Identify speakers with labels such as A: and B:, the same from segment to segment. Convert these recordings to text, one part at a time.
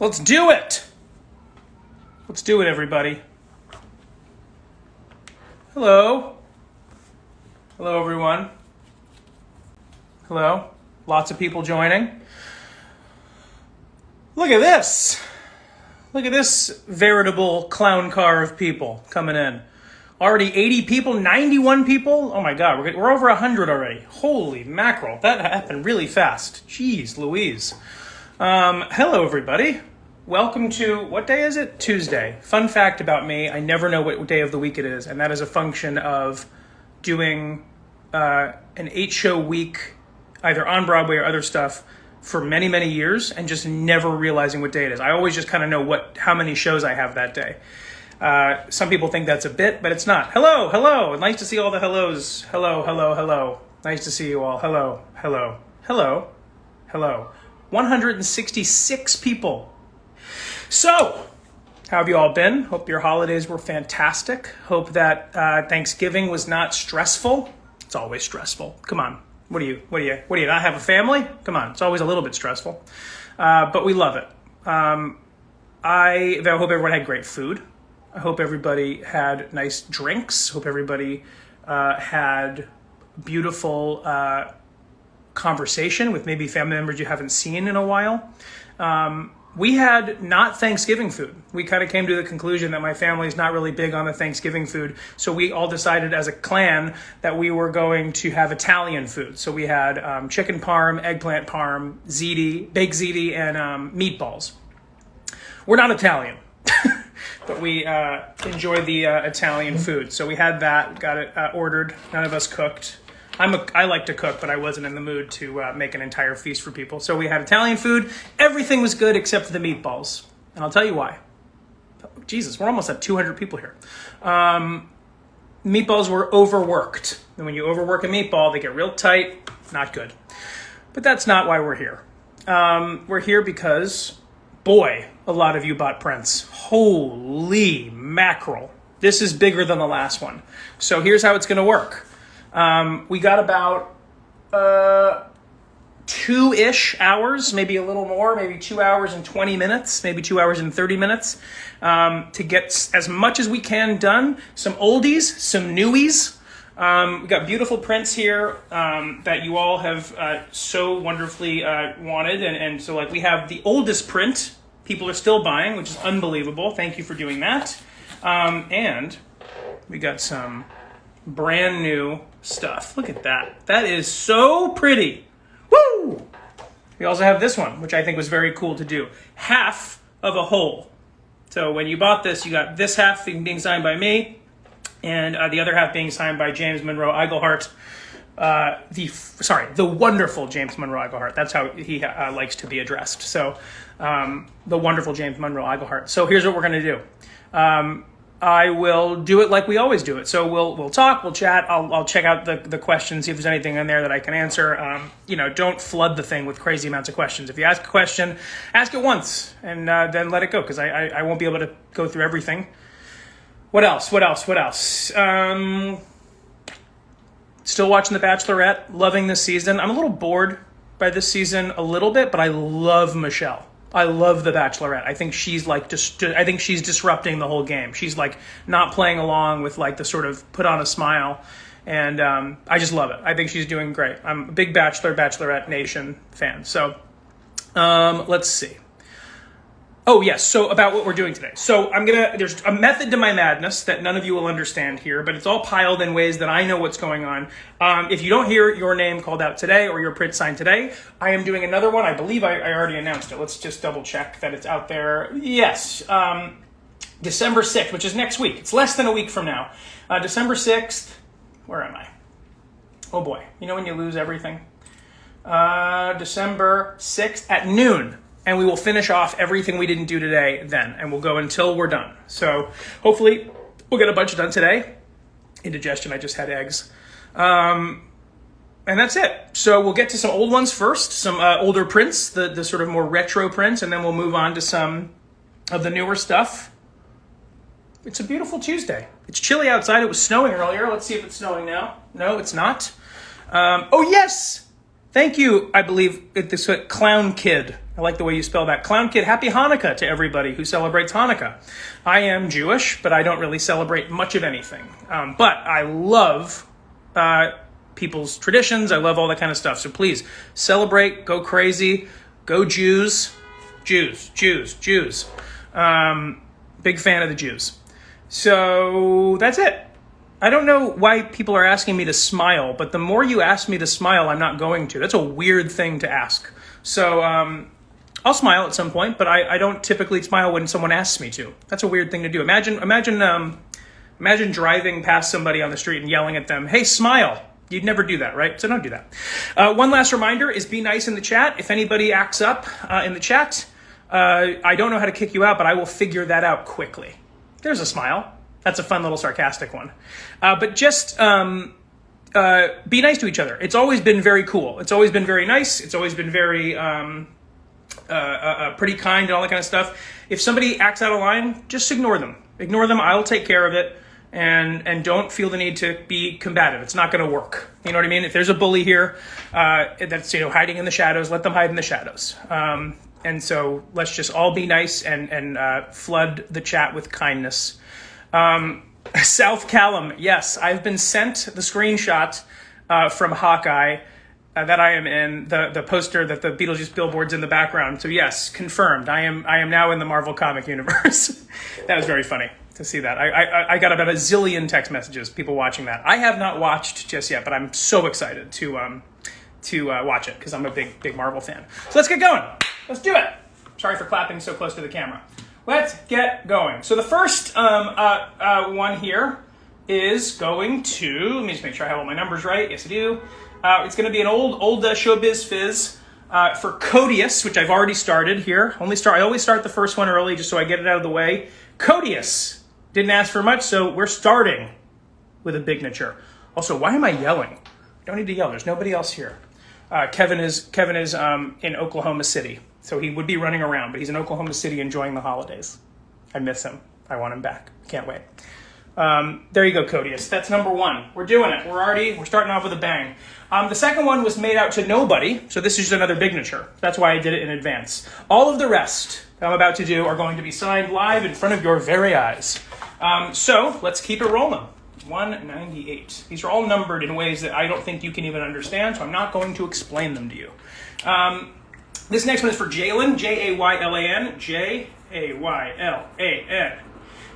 A: Let's do it. Let's do it, everybody. Hello. Hello, everyone. Hello. Lots of people joining. Look at this. Look at this veritable clown car of people coming in. Already 80 people, 91 people. Oh my God, we're over 100 already. Holy mackerel. That happened really fast. Jeez Louise. Hello, everybody. Welcome to, what day is it? Tuesday. Fun fact about me, I never know what day of the week it is, and that is a function of doing an 8-show week, either on Broadway or other stuff, for many, many years, and just never realizing what day it is. I always just kind of know how many shows I have that day. Some people think that's a bit, but it's not. Hello, hello. Nice to see all the hellos. Hello, hello, hello. Nice to see you all. Hello, hello, hello, hello. 166 people. So, how have you all been? Hope your holidays were fantastic. Hope that Thanksgiving was not stressful. It's always stressful. Come on. What do you not have a family? Come on. It's always a little bit stressful. But we love it. I hope everyone had great food. I hope everybody had nice drinks. Hope everybody had beautiful conversation with maybe family members you haven't seen in a while. We had not Thanksgiving food. We kind of came to the conclusion that my family is not really big on the Thanksgiving food. So we all decided as a clan that we were going to have Italian food. So we had chicken parm, eggplant parm, ziti, baked ziti, and meatballs. We're not Italian, but we enjoy the Italian food. So we had that, got it ordered. None of us cooked. I like to cook, but I wasn't in the mood to make an entire feast for people. So we had Italian food. Everything was good except for the meatballs. And I'll tell you why. Jesus, we're almost at 200 people here. Meatballs were overworked. And when you overwork a meatball, they get real tight. Not good. But that's not why we're here. We're here because, boy, a lot of you bought prints. Holy mackerel. This is bigger than the last one. So here's how it's going to work. We got about 2-ish hours, maybe a little more, maybe 2 hours and 20 minutes, maybe 2 hours and 30 minutes to get as much as we can done. Some oldies, some newies. We got beautiful prints here that you all have so wonderfully wanted. And so like we have the oldest print people are still buying, which is unbelievable. Thank you for doing that. And we got some brand new stuff. Look at that. That is so pretty. Woo! We also have this one, which I think was very cool to do. Half of a whole. So when you bought this, you got this half being signed by me, and the other half being signed by James Monroe Iglehart. The wonderful James Monroe Iglehart. That's how he likes to be addressed. So the wonderful James Monroe Iglehart. So here's what we're going to do. I will do it like we always do it. So we'll talk, we'll chat. I'll check out the questions, see if there's anything in there that I can answer. Don't flood the thing with crazy amounts of questions. If you ask a question, ask it once and then let it go, because I won't be able to go through everything. What else? Still watching The Bachelorette, loving this season. I'm a little bored by this season a little bit, but I love Michelle. I love The Bachelorette. I think she's disrupting the whole game. She's like not playing along with like the sort of put on a smile. And I just love it. I think she's doing great. I'm a big Bachelorette Nation fan. So let's see. Oh, yes. So about what we're doing today. So there's a method to my madness that none of you will understand here, but it's all piled in ways that I know what's going on. If you don't hear your name called out today or your print signed today, I am doing another one. I believe I already announced it. Let's just double check that it's out there. Yes. December 6th, which is next week. It's less than a week from now. December 6th. Where am I? Oh boy. You know when you lose everything? December 6th at noon. And we will finish off everything we didn't do today then. And we'll go until we're done. So hopefully we'll get a bunch done today. Indigestion, I just had eggs. And that's it. So we'll get to some old ones first. Some older prints, the sort of more retro prints. And then we'll move on to some of the newer stuff. It's a beautiful Tuesday. It's chilly outside. It was snowing earlier. Let's see if it's snowing now. No, it's not. Oh, yes. Thank you, I believe, this Clown Kid. I like the way you spell that. Clown Kid, happy Hanukkah to everybody who celebrates Hanukkah. I am Jewish, but I don't really celebrate much of anything. But I love people's traditions. I love all that kind of stuff. So please celebrate, go crazy, go Jews. Jews. Big fan of the Jews. So that's it. I don't know why people are asking me to smile, but the more you ask me to smile, I'm not going to. That's a weird thing to ask. So I'll smile at some point, but I don't typically smile when someone asks me to. That's a weird thing to do. Imagine driving past somebody on the street and yelling at them, hey, smile. You'd never do that, right? So don't do that. One last reminder is be nice in the chat. If anybody acts up in the chat, I don't know how to kick you out, but I will figure that out quickly. There's a smile. That's a fun little sarcastic one. But just be nice to each other. It's always been very cool. It's always been very nice. It's always been very pretty kind and all that kind of stuff. If somebody acts out of line, just ignore them. Ignore them. I'll take care of it. And don't feel the need to be combative. It's not going to work. You know what I mean? If there's a bully here that's hiding in the shadows, let them hide in the shadows. And so let's just all be nice and flood the chat with kindness. South Callum, yes, I've been sent the screenshot from Hawkeye that I am in, the poster that the Beetlejuice billboard's in the background. So yes, confirmed. I am now in the Marvel comic universe. That was very funny to see that. I got about a zillion text messages, people watching that. I have not watched just yet, but I'm so excited to watch it because I'm a big Marvel fan. So let's get going. Let's do it. Sorry for clapping so close to the camera. Let's get going. So the first one here is going to, let me just make sure I have all my numbers right. Yes, I do. It's going to be an old Showbiz Fizz for Codius, which I've already started here. I always start the first one early just so I get it out of the way. Codius. Didn't ask for much, so we're starting with a bignature. Also, why am I yelling? I don't need to yell. There's nobody else here. Kevin is in Oklahoma City, so he would be running around, but he's in Oklahoma City enjoying the holidays. I miss him. I want him back. Can't wait. There you go, Codius. That's number one. We're doing it. We're starting off with a bang. The second one was made out to nobody, so this is just another bignature. That's why I did it in advance. All of the rest that I'm about to do are going to be signed live in front of your very eyes. So let's keep it rolling. 198. These are all numbered in ways that I don't think you can even understand, so I'm not going to explain them to you. This next one is for Jaylen, Jaylan, Jaylan.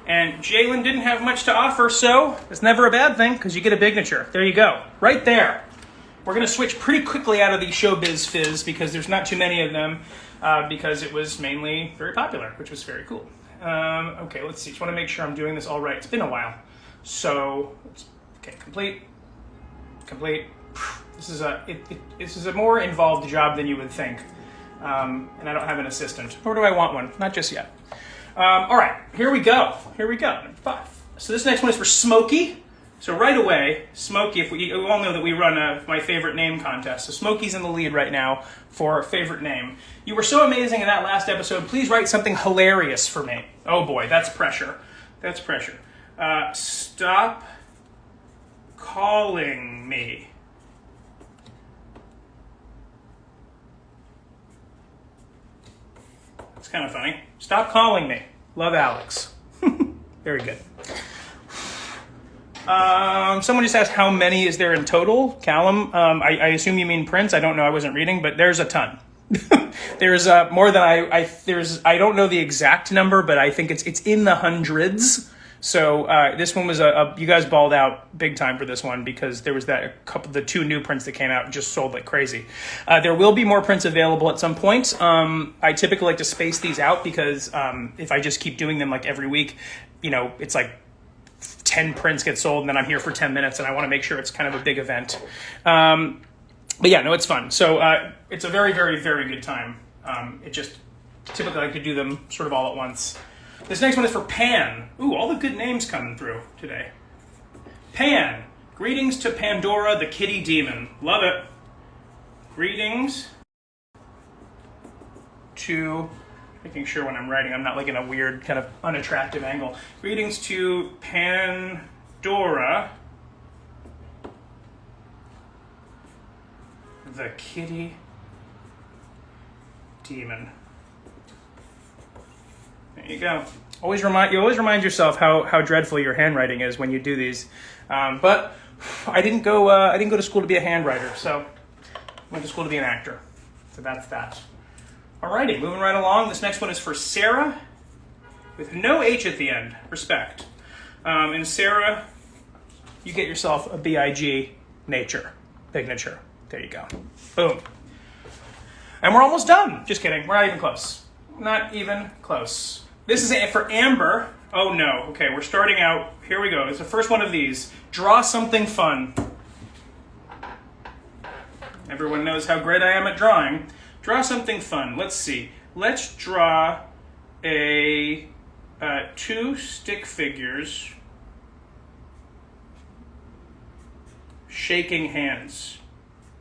A: And Jaylen didn't have much to offer, so it's never a bad thing because you get a bignature. There you go. Right there. We're going to switch pretty quickly out of the Showbiz Fizz because there's not too many of them because it was mainly very popular, which was very cool. Okay, let's see. Just want to make sure I'm doing this all right. It's been a while. So, okay, complete. This is a more involved job than you would think. And I don't have an assistant. Nor do I want one. Not just yet. All right, here we go. Number 5. So this next one is for Smokey. So right away, Smokey, you all know that we run my favorite name contest. So Smokey's in the lead right now for favorite name. You were so amazing in that last episode. Please write something hilarious for me. Oh boy, that's pressure. Stop calling me. It's kind of funny. Stop calling me. Love, Alex. Very good. Someone just asked how many is there in total, Callum. I assume you mean Prince. I don't know. I wasn't reading, but there's a ton. There's more than I don't know the exact number, but I think it's in the hundreds. So this one was you guys balled out big time for this one because there was the 2 new prints that came out and just sold like crazy. There will be more prints available at some point. I typically like to space these out because if I just keep doing them like every week, it's like 10 prints get sold and then I'm here for 10 minutes and I want to make sure it's kind of a big event. But yeah, no, it's fun. So it's a very, very, very good time. It just typically I like to do them sort of all at once. This next one is for Pan. Ooh, all the good names coming through today. Pan. Greetings to Pandora, the kitty demon. Love it. Greetings to, making sure when I'm writing I'm not like in a weird kind of unattractive angle. Greetings to Pandora, the kitty Demon. There you go. You always remind yourself how dreadful your handwriting is when you do these. But I didn't go to school to be a handwriter, so I went to school to be an actor. So that's that. Alrighty, moving right along. This next one is for Sarah, with no H at the end. Respect. And Sarah, you get yourself a BIG nature signature. There you go. Boom. And we're almost done. Just kidding. We're not even close. Not even close. This is it for Amber. Oh no. Okay, we're starting out. Here we go. It's the first one of these. Draw something fun. Everyone knows how great I am at drawing. Draw something fun. Let's see. Let's draw a 2 stick figures shaking hands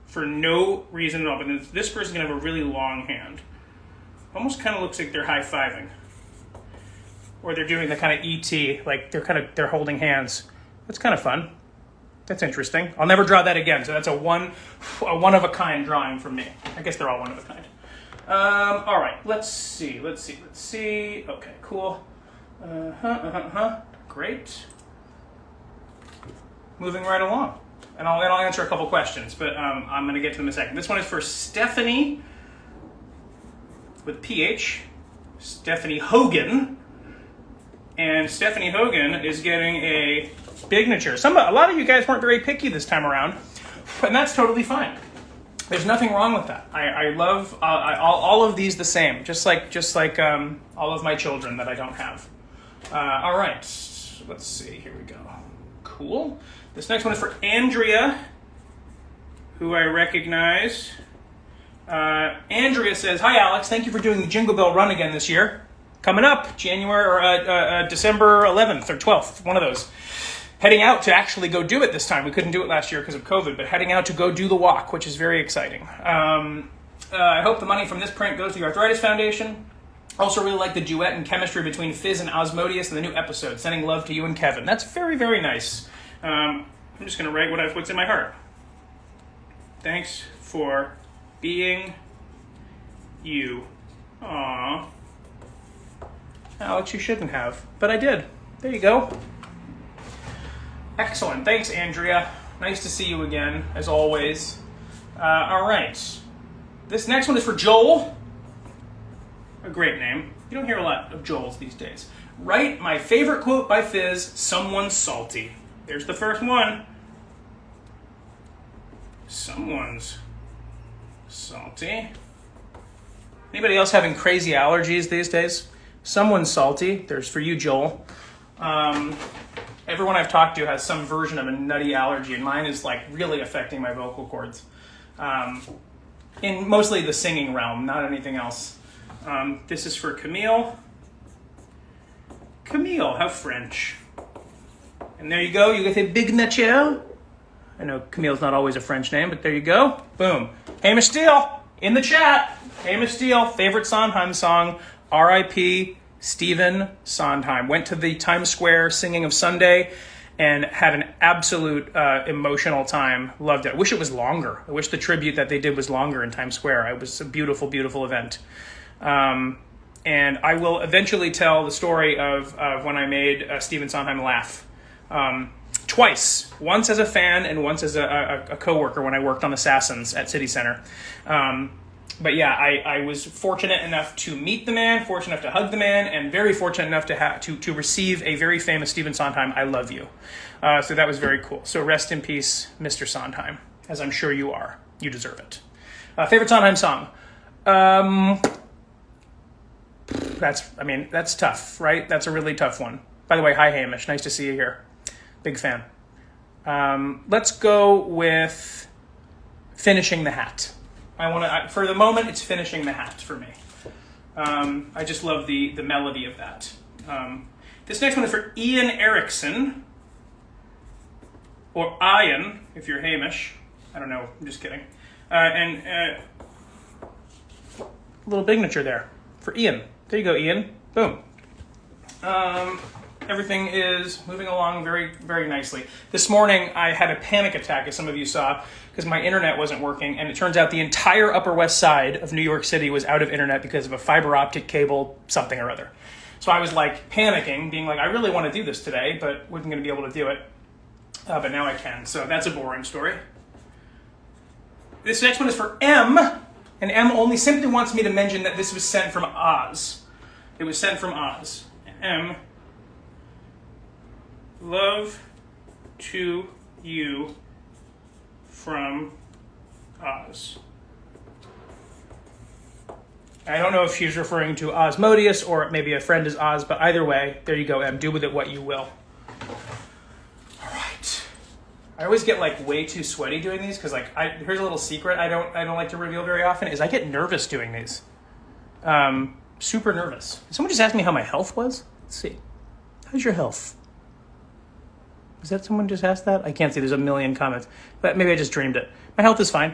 A: for no reason at all. But this person's gonna have a really long hand. Almost kind of looks like they're high-fiving, or they're doing the kind of ET, like they're holding hands. That's kind of fun. That's interesting. I'll never draw that again. So that's a one of a kind drawing from me. I guess they're all one of a kind. All right. Let's see. Okay. Cool. Great. Moving right along, and I'll answer a couple questions, but I'm going to get to them in a second. This one is for Stephanie with PH. Stephanie Hogan. And Stephanie Hogan is getting a signature. A lot of you guys weren't very picky this time around, and that's totally fine. There's nothing wrong with that. I love all of these the same, just like all of my children that I don't have. All right, let's see. Here we go. Cool. This next one is for Andrea, who I recognize. Andrea says, "Hi Alex, thank you for doing the Jingle Bell Run again this year. Coming up, December 11th or 12th, one of those. Heading out to actually go do it this time. We couldn't do it last year because of COVID, but heading out to go do the walk, which is very exciting. I hope the money from this print goes to the Arthritis Foundation. Also really like the duet and chemistry between Fizz and Osmodeus in the new episode. Sending love to you and Kevin." That's very, very nice. I'm just going to write what's in my heart. Thanks for being you. Aww. Alex, you shouldn't have, but I did. There you go. Excellent. Thanks, Andrea. Nice to see you again, as always. All right. This next one is for Joel. A great name. You don't hear a lot of Joels these days. Write my favorite quote by Fizz, "Someone's salty." There's the first one. Someone's salty. Anybody else having crazy allergies these days? Someone's salty. There's for you, Joel. Everyone I've talked to has some version of a nutty allergy, and mine is like really affecting my vocal cords. In mostly the singing realm, not anything else. This is for Camille. Camille, how French. And there you go. You get a big nature. I know Camille's not always a French name, but there you go. Boom. Hamish Steele in the chat. Hamish Steele, favorite Sondheim song. R.I.P. Stephen Sondheim. Went to the Times Square singing of Sunday and had an absolute emotional time. Loved it. I wish it was longer. I wish the tribute that they did was longer in Times Square. It was a beautiful, beautiful event. And I will eventually tell the story of when I made Stephen Sondheim laugh. Twice. Once as a fan and once as a coworker when I worked on Assassins at City Center. But yeah, I was fortunate enough to meet the man, fortunate enough to hug the man, and very fortunate enough to receive a very famous Stephen Sondheim, "I love you." So that was very cool. So rest in peace, Mr. Sondheim, as I'm sure you are. You deserve it. Favorite Sondheim song? That's tough, right? That's a really tough one. By the way, hi Hamish, nice to see you here. Big fan. Let's go with Finishing the Hat. For the moment, it's Finishing the Hat for me. I just love the melody of that. This next one is for Ian Erickson, or Ian, if you're Hamish. I don't know, I'm just kidding. And a little signature there for Ian. There you go, Ian. Boom. Everything is moving along very, very nicely. This morning, I had a panic attack, as some of you saw, because my internet wasn't working, and it turns out the entire Upper West Side of New York City was out of internet because of a fiber optic cable something or other. So I was like panicking, being like, I really want to do this today, but wasn't going to be able to do it. But now I can, so that's a boring story. This next one is for M, and M only simply wants me to mention that this was sent from Oz. It was sent from Oz. M, love to you from Oz. I don't know if she's referring to Osmodeus or maybe a friend is Oz, but either way, there you go, Em. Do with it what you will. All right. I always get like way too sweaty doing these because here's a little secret I don't like to reveal very often is I get nervous doing these. Super nervous. Someone just asked me how my health was. Let's see. How's your health? Is that someone just asked that? I can't see. There's a million comments, but maybe I just dreamed it. My health is fine.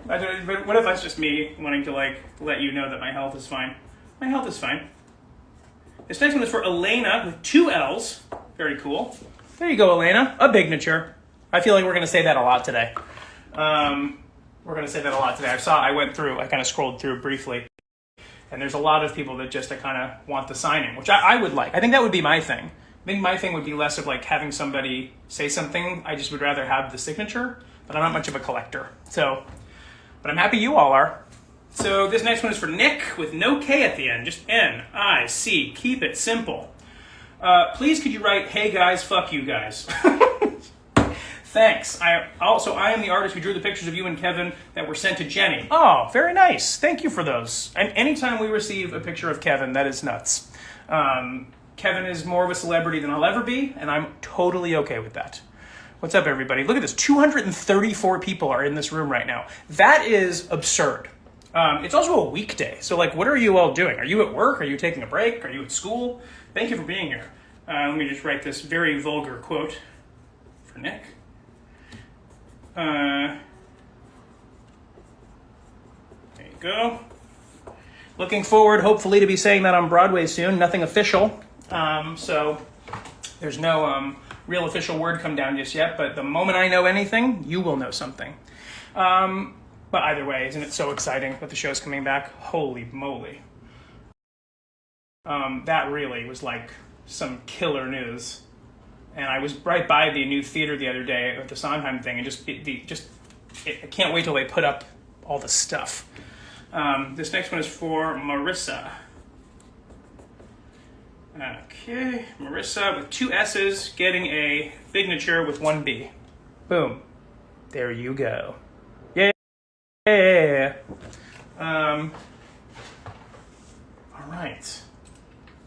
A: But what if that's just me wanting to like let you know that my health is fine? My health is fine. This next one is for Elena with 2 L's. Very cool. There you go, Elena. A bignature. I feel like we're going to say that a lot today. I kind of scrolled through briefly. And there's a lot of people that just kind of want the signing, which I would like. I think that would be my thing. I think my thing would be less of like having somebody say something. I just would rather have the signature, but I'm not much of a collector. But I'm happy you all are. So this next one is for Nick with no K at the end, just N-I-C. Keep it simple. Please could you write, hey guys, fuck you guys. Thanks. I am the artist who drew the pictures of you and Kevin that were sent to Jenny. Oh, very nice. Thank you for those. And anytime we receive a picture of Kevin, that is nuts. Kevin is more of a celebrity than I'll ever be, and I'm totally okay with that. What's up, everybody? Look at this. 234 people are in this room right now. That is absurd. It's also a weekday. So, like, what are you all doing? Are you at work? Are you taking a break? Are you at school? Thank you for being here. Let me just write this very vulgar quote for Nick. There you go. Looking forward, hopefully, to be saying that on Broadway soon. Nothing official. So there's no real official word come down just yet. But the moment I know anything, you will know something. But either way, isn't it so exciting that the show's coming back? Holy moly. That really was like some killer news. And I was right by the new theater the other day at the Sondheim thing, and I can't wait till they put up all the stuff. This next one is for Marissa. Okay, Marissa with 2 S's getting a signature with 1 B. Boom. There you go. Yeah. All right.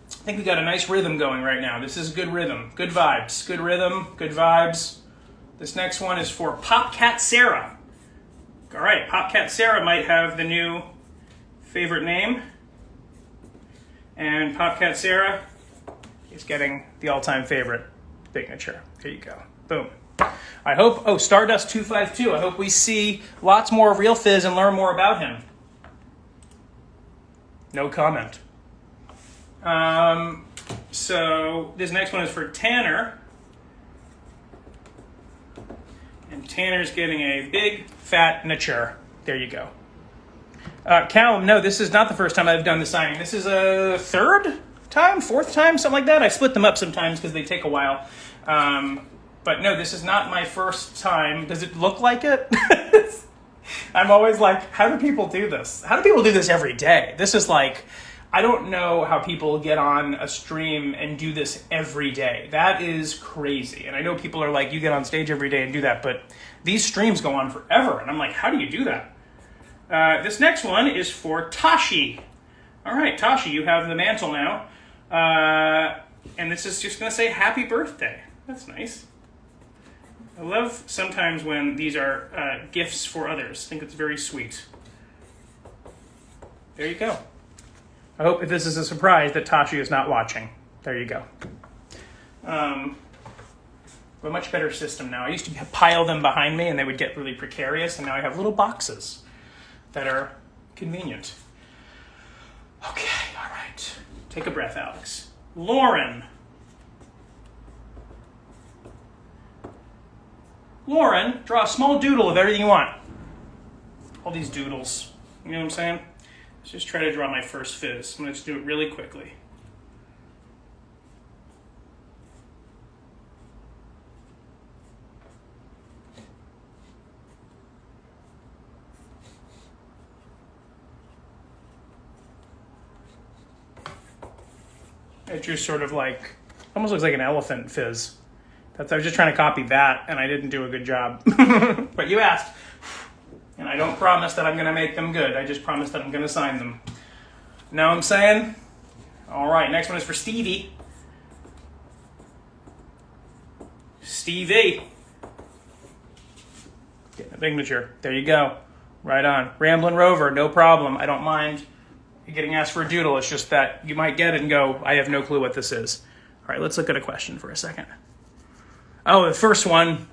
A: I think we got a nice rhythm going right now. This is good rhythm. Good vibes. Good rhythm. Good vibes. This next one is for Popcat Sarah. All right, Popcat Sarah might have the new favorite name. And Popcat Sarah is getting the all-time favorite signature. There you go. Boom. I hope, Stardust 252. I hope we see lots more of Real Fizz and learn more about him. No comment. So this next one is for Tanner. And Tanner's getting a big, fat nature. There you go. Callum, no, this is not the first time I've done the signing. This is a 3rd time, 4th time, something like that. I split them up sometimes because they take a while. But no, this is not my first time. Does it look like it? I'm always like, how do people do this? How do people do this every day? This is like, I don't know how people get on a stream and do this every day. That is crazy. And I know people are like, you get on stage every day and do that, but these streams go on forever. And I'm like, how do you do that? This next one is for Tashi. All right, Tashi, you have the mantle now. And this is just going to say happy birthday. That's nice. I love sometimes when these are gifts for others. I think it's very sweet. There you go. I hope this is a surprise that Tashi is not watching. There you go. A much better system now. I used to pile them behind me and they would get really precarious, and now I have little boxes that are convenient. Okay, all right. Take a breath, Alex. Lauren. Lauren, draw a small doodle of everything you want. All these doodles. You know what I'm saying? Let's just try to draw my first fizz. I'm going to just do it really quickly. It just sort of like, almost looks like an elephant fizz. I was just trying to copy that, and I didn't do a good job. But you asked. And I don't promise that I'm going to make them good. I just promise that I'm going to sign them. Know what I'm saying? All right, next one is for Stevie. Stevie. Getting a signature. There you go. Right on. Ramblin' Rover, no problem. I don't mind getting asked for a doodle. It's just that you might get it and go, I have no clue what this is. All right, let's look at a question for a second. Oh, the first one.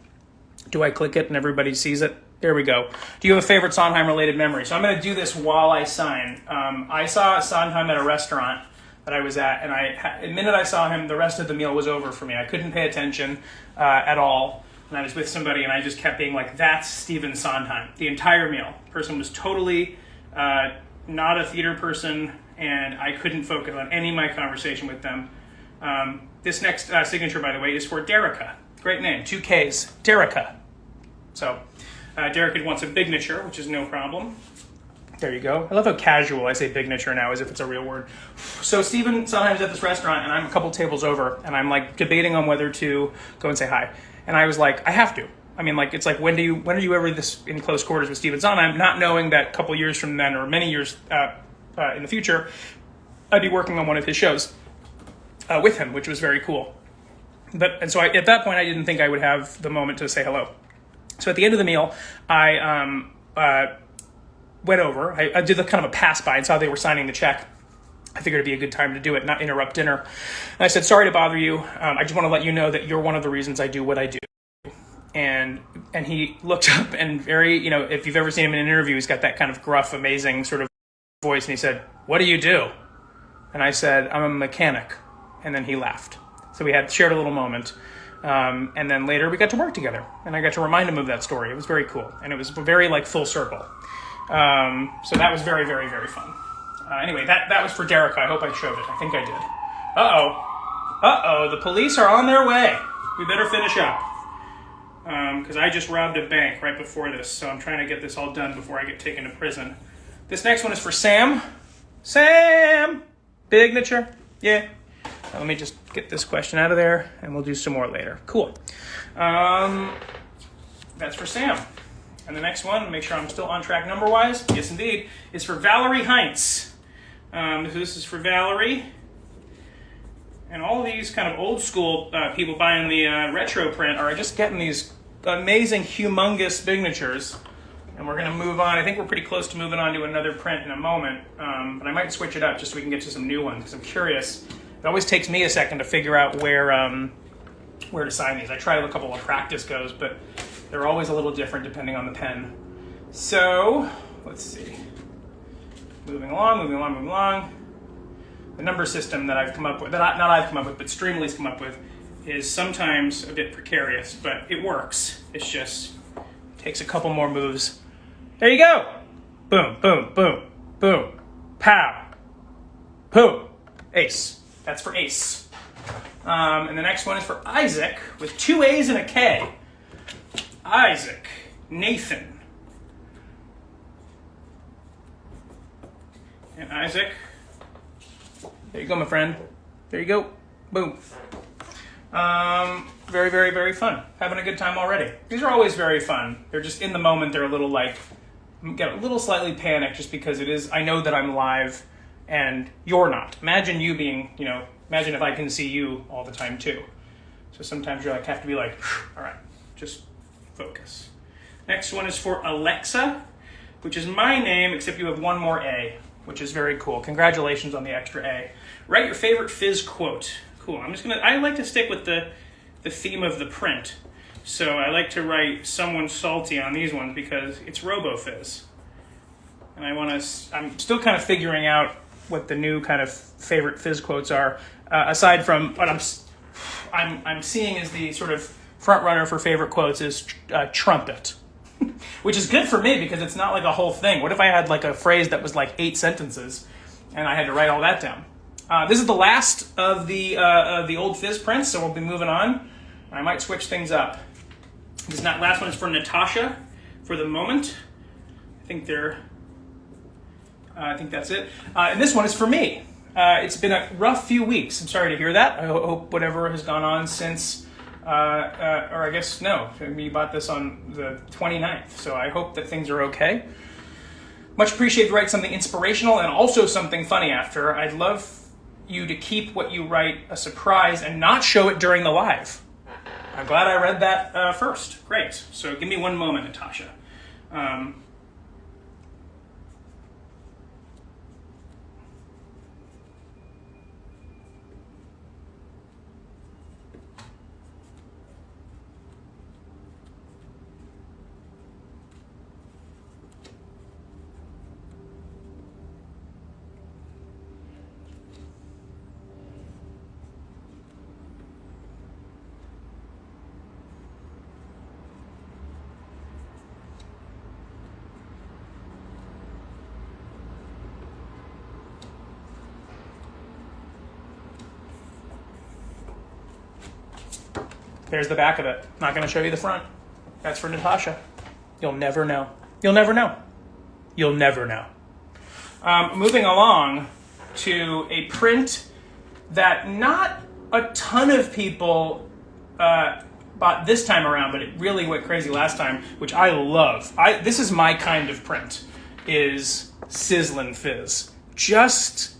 A: Do I click it and everybody sees it? There we go. Do you have a favorite Sondheim-related memory? So I'm going to do this while I sign. I saw Sondheim at a restaurant that I was at, and the minute I saw him, the rest of the meal was over for me. I couldn't pay attention at all, and I was with somebody, and I just kept being like, that's Stephen Sondheim. The entire meal. The person was totally not a theater person, and I couldn't focus on any of my conversation with them. This next signature, by the way, is for Derica. Great name, 2 Ks, Derica. So Derica wants a bignature, which is no problem. There you go. I love how casual I say bignature now, as if it's a real word. So Stephen Sondheim's at this restaurant, and I'm a couple tables over, and I'm like debating on whether to go and say hi. And I was like, I have to. I mean, like, it's like, when are you ever this in close quarters with Stephen Sondheim, not knowing that a couple years from then, or many years in the future, I'd be working on one of his shows with him, which was very cool. And so at that point, I didn't think I would have the moment to say hello. So at the end of the meal, I went over. I did kind of a pass by and saw they were signing the check. I figured it'd be a good time to do it, not interrupt dinner. And I said, sorry to bother you. I just want to let you know that you're one of the reasons I do what I do. And he looked up and very, if you've ever seen him in an interview, he's got that kind of gruff, amazing sort of voice. And he said, what do you do? And I said, I'm a mechanic. And then he laughed. So we shared a little moment. And then later we got to work together. And I got to remind him of that story. It was very cool. And it was very full circle. So that was very, very, very fun. Anyway, that was for Derica. I hope I showed it. I think I did. Uh-oh. The police are on their way. We better finish up. Because I just robbed a bank right before this. So I'm trying to get this all done before I get taken to prison. This next one is for Sam. Sam! Bignature. Yeah. Let me just get this question out of there, and we'll do some more later. Cool. That's for Sam. And the next one, make sure I'm still on track number-wise. Yes, indeed. Is for Valerie Heinz. This is for Valerie. And all these kind of old-school people buying the retro print are just getting these amazing, humongous signatures. And we're going to move on. I think we're pretty close to moving on to another print in a moment. But I might switch it up just so we can get to some new ones, because I'm curious. It always takes me a second to figure out where to sign these. I tried a couple of practice goes, but they're always a little different depending on the pen. So, let's see. Moving along. The number system that I've come up with, not I've come up with, but Streamly's come up with, is sometimes a bit precarious, but it works. It's just, takes a couple more moves. There you go. Boom, boom, boom, boom. Pow. Boom. Ace. That's for Ace. And the next one is for Isaac, with 2 A's and a K. Isaac. Nathan. And Isaac. There you go, my friend. There you go. Boom. Very, very, very fun. Having a good time already. These are always very fun. They're just in the moment, they're a little get a little slightly panicked just because it is, I know that I'm live and you're not. Imagine you being, imagine if I can see you all the time too. So sometimes you have to be like, all right, just focus. Next one is for Alexa, which is my name, except you have one more A, which is very cool. Congratulations on the extra A. Write your favorite Fizz quote. Cool. I like to stick with the theme of the print. So I like to write someone salty on these ones because it's Robo-Fizz. And I'm still kind of figuring out what the new kind of favorite Fizz quotes are, aside from what I'm seeing as the sort of front runner for favorite quotes is trumpet, which is good for me because it's not like a whole thing. What if I had like a phrase that was like 8 sentences and I had to write all that down? This is the last of the old Fizz prints, so we'll be moving on. I might switch things up. This last one is for Natasha for the moment. I think that's it. And this one is for me. It's been a rough few weeks. I'm sorry to hear that. I hope whatever has gone on since, or I guess, no, you bought this on the 29th. So I hope that things are okay. Much appreciate if you write something inspirational and also something funny after. I'd love you to keep what you write a surprise and not show it during the live. I'm glad I read that first. Great. So give me one moment, Natasha. There's the back of it. Not going to show you the front. That's for Natasha. You'll never know. You'll never know. You'll never know. Moving along to a print that not a ton of people bought this time around, but it really went crazy last time, which I love. This is my kind of print, is Sizzlin' Fizz. Just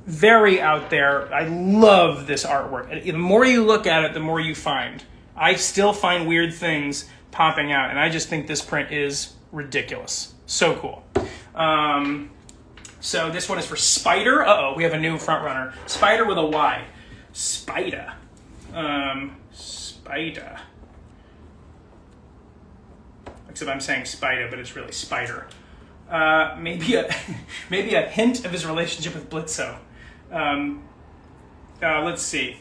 A: very out there. I love this artwork. The more you look at it, the more you find. I still find weird things popping out, and I just think this print is ridiculous. So cool. So this one is for Spider. We have a new front runner. Spider with a Y. Spider. Spider. Except I'm saying Spider, but it's really Spider. Maybe a hint of his relationship with Blitzo. Let's see.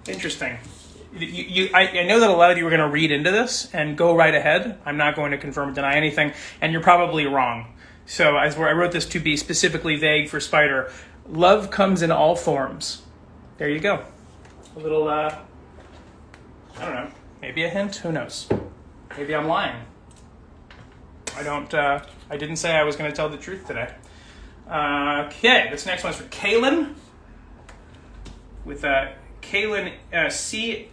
A: Interesting. I know that a lot of you are going to read into this and go right ahead. I'm not going to confirm or deny anything, and you're probably wrong. So I wrote this to be specifically vague for Spider. Love comes in all forms. There you go. A little, I don't know, maybe a hint? Who knows? Maybe I'm lying. I didn't say I was going to tell the truth today. Okay, this next one's for Kaylin. With Kaylin, C-A-L-E-N.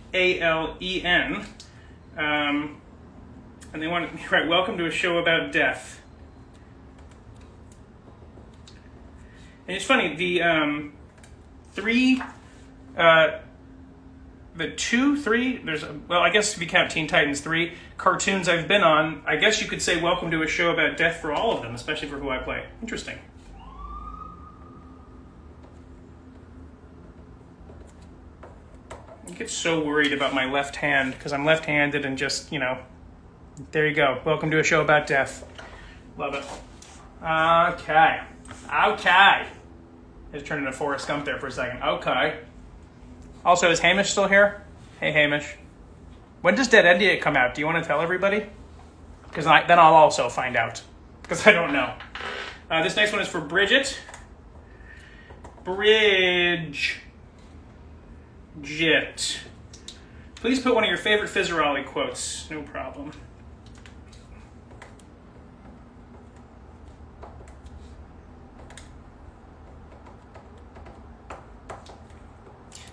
A: And they want to write, welcome to a show about death. And it's funny, the I guess if you count Teen Titans, 3 cartoons I've been on, I guess you could say welcome to a show about death for all of them, especially for who I play. Interesting. I get so worried about my left hand because I'm left-handed and just, there you go. Welcome to a show about death. Love it. Okay. I just turned into Forrest Gump there for a second. Okay. Also, is Hamish still here? Hey, Hamish. When does Dead India come out? Do you want to tell everybody? Because then I'll also find out. Because I don't know. This next one is for Bridget. Bridget. Please put one of your favorite Fizzerolli quotes. No problem.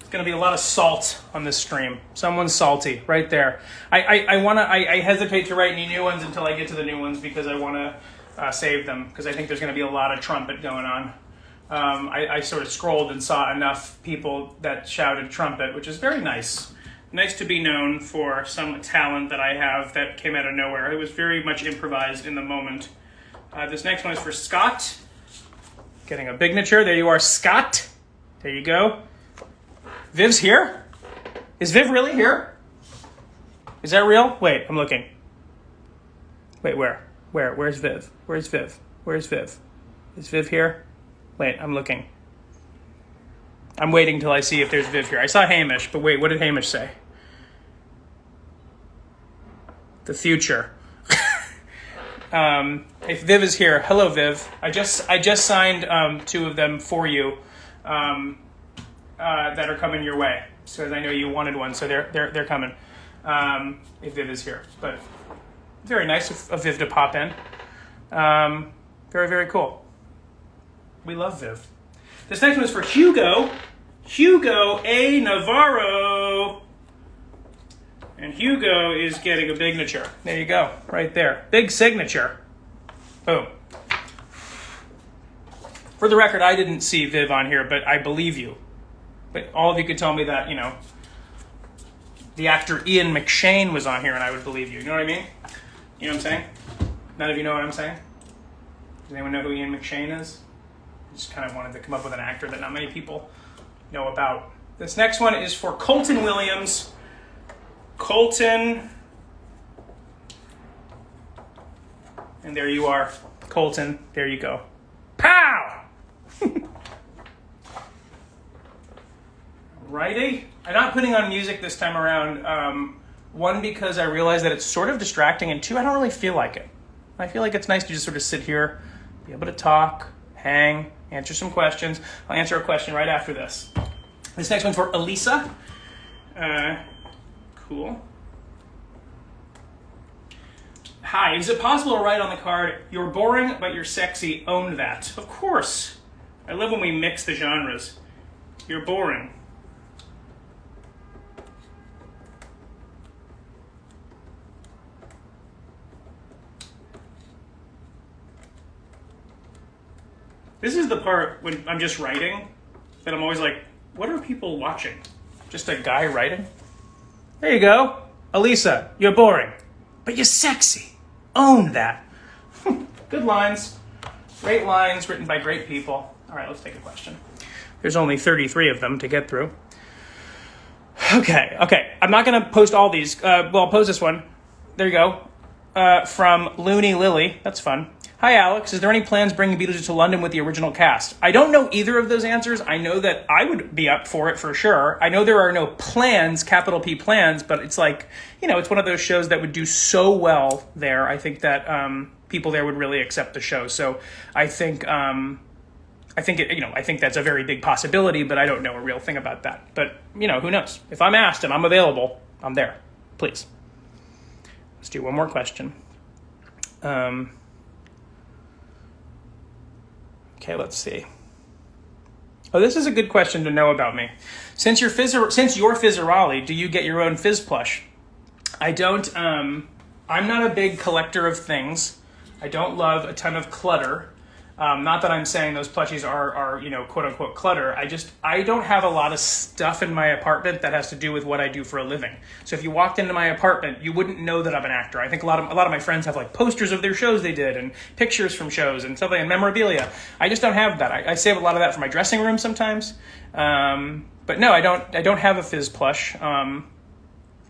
A: Going to be a lot of salt on this stream. Someone's salty right there. I hesitate to write any new ones until I get to the new ones because I want to save them because I think there's going to be a lot of trumpet going on. I sort of scrolled and saw enough people that shouted trumpet, which is very nice. Nice to be known for some talent that I have that came out of nowhere. It was very much improvised in the moment. This next one is for Scott. Getting a signature. There you are, Scott. There you go. Viv's here? Is Viv really here? Is that real? Wait, I'm looking. Wait, where? Where's Viv? Where's Viv? Where's Viv? Is Viv here? Wait, I'm looking. I'm waiting till I see if there's Viv here. I saw Hamish, but wait, what did Hamish say? The future. If Viv is here, hello Viv. I just signed 2 of them for you that are coming your way. So I know you wanted one, so they're coming. If Viv is here, but very nice of Viv to pop in. Very, very cool. We love Viv. This next one is for Hugo. Hugo A. Navarro. And Hugo is getting a signature. There you go, right there. Big signature. Boom. For the record, I didn't see Viv on here, but I believe you. But all of you could tell me that, the actor Ian McShane was on here, and I would believe you. You know what I mean? You know what I'm saying? None of you know what I'm saying? Does anyone know who Ian McShane is? I just kind of wanted to come up with an actor that not many people know about. This next one is for Colton Williams. Colton. And there you are. Colton. There you go. Pow! Righty. I'm not putting on music this time around. One, because I realize that it's sort of distracting, and 2, I don't really feel like it. I feel like it's nice to just sort of sit here, be able to talk, hang, answer some questions. I'll answer a question right after this. This next one's for Elisa. Cool. Hi, is it possible to write on the card, "You're boring, but you're sexy, own that"? Of course. I love when we mix the genres. You're boring. This is the part when I'm just writing that I'm always like, what are people watching? Just a guy writing? There you go. Elisa, you're boring, but you're sexy. Own that. Good lines. Great lines written by great people. All right, let's take a question. There's only 33 of them to get through. Okay. I'm not going to post all these. I'll post this one. There you go. From Looney Lily. That's fun. Hi, Alex. Is there any plans bringing Beetlejuice to London with the original cast? I don't know either of those answers. I know that I would be up for it for sure. I know there are no plans, capital P plans, but it's like, it's one of those shows that would do so well there. I think that people there would really accept the show. So I think I think that's a very big possibility, but I don't know a real thing about that. But, who knows? If I'm asked and I'm available, I'm there. Please. Let's do one more question. Okay, let's see. Oh, this is a good question to know about me. Since you're Fizzerali, do you get your own Fizz plush? I don't. I'm not a big collector of things. I don't love a ton of clutter. Not that I'm saying those plushies are quote unquote clutter. I don't have a lot of stuff in my apartment that has to do with what I do for a living. So if you walked into my apartment, you wouldn't know that I'm an actor. I think a lot of my friends have like posters of their shows they did and pictures from shows and stuff like, and memorabilia. I just don't have that. I save a lot of that for my dressing room sometimes. But no, I don't have a Fizz plush